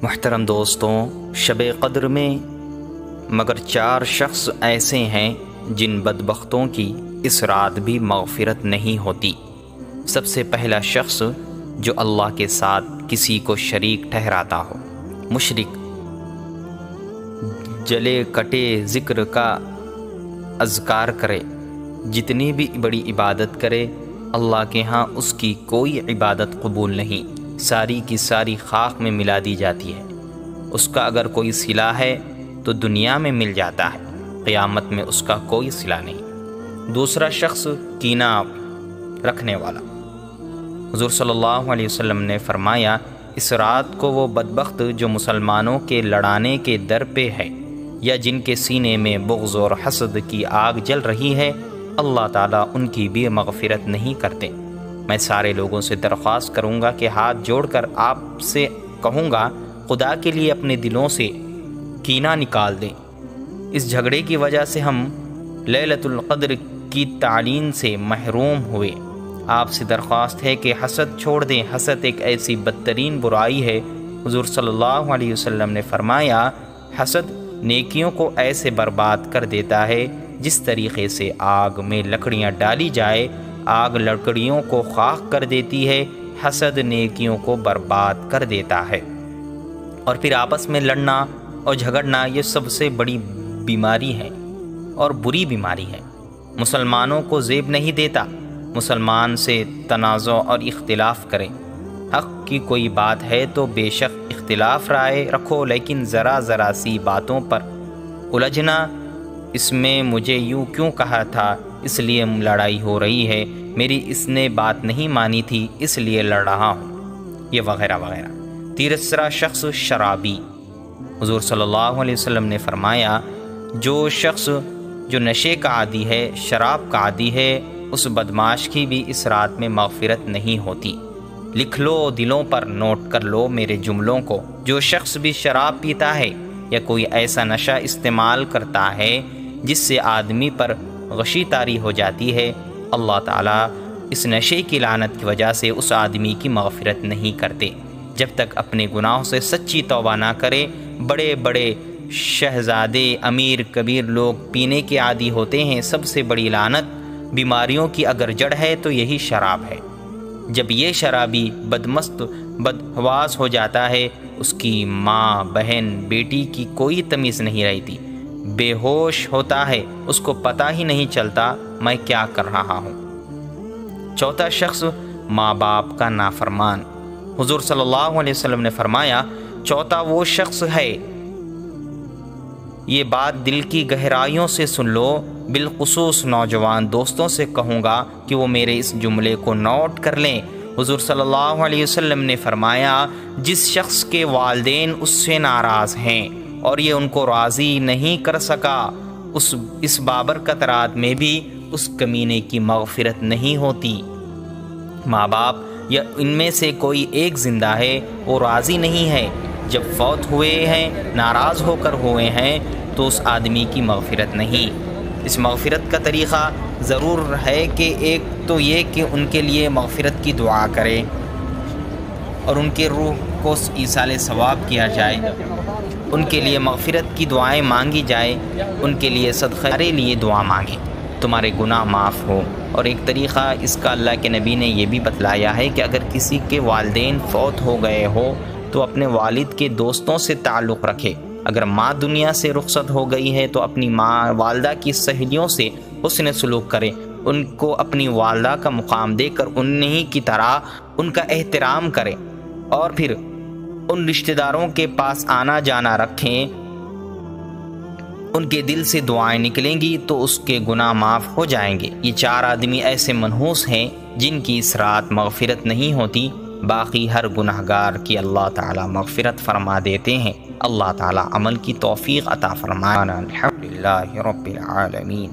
محترم دوستوں، شب قدر میں مگر 4 شخص ایسے ہیں جن بدبختوں کی اس رات بھی مغفرت نہیں ہوتی۔ سب سے پہلا شخص جو اللہ کے ساتھ کسی کو شریک ٹھہراتا ہو، مشرک، جلے کٹے ذکر کا اذکار کرے، جتنی بھی بڑی عبادت کرے، اللہ کے ہاں اس کی کوئی عبادت قبول نہیں، ساری کی ساری خاک میں ملا دی جاتی ہے۔ اس کا اگر کوئی صلہ ہے تو دنیا میں مل جاتا ہے، قیامت میں اس کا کوئی صلہ نہیں۔ دوسرا شخص کینہ رکھنے والا۔ حضور صلی اللہ علیہ وسلم نے فرمایا، اس رات کو وہ بدبخت جو مسلمانوں کے لڑانے کے در پہ ہے یا جن کے سینے میں بغض اور حسد کی آگ جل رہی ہے، اللہ تعالیٰ ان کی بھی مغفرت نہیں کرتے۔ میں سارے لوگوں سے درخواست کروں گا کہ ہاتھ جوڑ کر آپ سے کہوں گا، خدا کے لیے اپنے دلوں سے کینہ نکال دیں۔ اس جھگڑے کی وجہ سے ہم لیلۃ القدر کی تعلیم سے محروم ہوئے۔ آپ سے درخواست ہے کہ حسد چھوڑ دیں۔ حسد ایک ایسی بدترین برائی ہے۔ حضور صلی اللہ علیہ وسلم نے فرمایا، حسد نیکیوں کو ایسے برباد کر دیتا ہے جس طریقے سے آگ میں لکڑیاں ڈالی جائے، آگ لکڑیوں کو خاک کر دیتی ہے، حسد نیکیوں کو برباد کر دیتا ہے۔ اور پھر آپس میں لڑنا اور جھگڑنا یہ سب سے بڑی بیماری ہے اور بری بیماری ہے، مسلمانوں کو زیب نہیں دیتا۔ مسلمان سے تنازع اور اختلاف کریں۔ حق کی کوئی بات ہے تو بے شک اختلاف رائے رکھو، لیکن ذرا سی باتوں پر الجھنا، اس میں مجھے یوں کیوں کہا تھا اس لیے لڑائی ہو رہی ہے، میری اس نے بات نہیں مانی تھی اس لیے لڑ رہا ہوں، یہ وغیرہ وغیرہ۔ تیسرا شخص شرابی۔ حضور صلی اللہ علیہ وسلم نے فرمایا، جو شخص جو نشے کا عادی ہے، شراب کا عادی ہے، اس بدمعاش کی بھی اس رات میں مغفرت نہیں ہوتی۔ لکھ لو، دلوں پر نوٹ کر لو میرے جملوں کو۔ جو شخص بھی شراب پیتا ہے یا کوئی ایسا نشہ استعمال کرتا ہے جس سے آدمی پر غشی طاری ہو جاتی ہے، اللہ تعالیٰ اس نشے کی لعنت کی وجہ سے اس آدمی کی مغفرت نہیں کرتے جب تک اپنے گناہوں سے سچی توبہ نہ کرے۔ بڑے بڑے شہزادے، امیر کبیر لوگ پینے کے عادی ہوتے ہیں۔ سب سے بڑی لعنت بیماریوں کی اگر جڑ ہے تو یہی شراب ہے۔ جب یہ شرابی بدمست بدحواس ہو جاتا ہے، اس کی ماں، بہن، بیٹی کی کوئی تمیز نہیں رہتی، بے ہوش ہوتا ہے، اس کو پتہ ہی نہیں چلتا میں کیا کر رہا ہوں۔ چوتھا شخص ماں باپ کا نافرمان۔ حضور صلی اللہ علیہ وسلم نے فرمایا، چوتھا وہ شخص ہے، یہ بات دل کی گہرائیوں سے سن لو، بالخصوص نوجوان دوستوں سے کہوں گا کہ وہ میرے اس جملے کو نوٹ کر لیں۔ حضور صلی اللہ علیہ وسلم نے فرمایا، جس شخص کے والدین اس سے ناراض ہیں اور یہ ان کو راضی نہیں کر سکا، اس بابرکت رات میں بھی اس کمینے کی مغفرت نہیں ہوتی۔ ماں باپ یا ان میں سے کوئی ایک زندہ ہے، وہ راضی نہیں ہے، جب فوت ہوئے ہیں، ناراض ہو کر ہوئے ہیں، تو اس آدمی کی مغفرت نہیں۔ اس مغفرت کا طریقہ ضرور ہے کہ ایک تو یہ کہ ان کے لیے مغفرت کی دعا کرے اور ان کے روح کو ایصال ثواب کیا جائے، ان کے لیے مغفرت کی دعائیں مانگی جائے، ان کے لیے صدقہ کے لیے دعا مانگیں، تمہارے گناہ معاف ہو۔ اور ایک طریقہ اس کا اللہ کے نبی نے یہ بھی بتلایا ہے کہ اگر کسی کے والدین فوت ہو گئے ہو تو اپنے والد کے دوستوں سے تعلق رکھے۔ اگر ماں دنیا سے رخصت ہو گئی ہے تو اپنی ماں والدہ کی سہیلیوں سے حسن سلوک کرے، ان کو اپنی والدہ کا مقام دے کر انہی کی طرح ان کا احترام کرے، اور پھر ان رشتہ داروں کے پاس آنا جانا رکھیں، ان کے دل سے دعائیں نکلیں گی تو اس کے گناہ معاف ہو جائیں گے۔ یہ 4 آدمی ایسے منحوس ہیں جن کی اس رات مغفرت نہیں ہوتی، باقی ہر گناہگار کی اللہ تعالیٰ مغفرت فرما دیتے ہیں۔ اللہ تعالیٰ عمل کی توفیق عطا فرمائے۔ الحمدللہ رب العالمین۔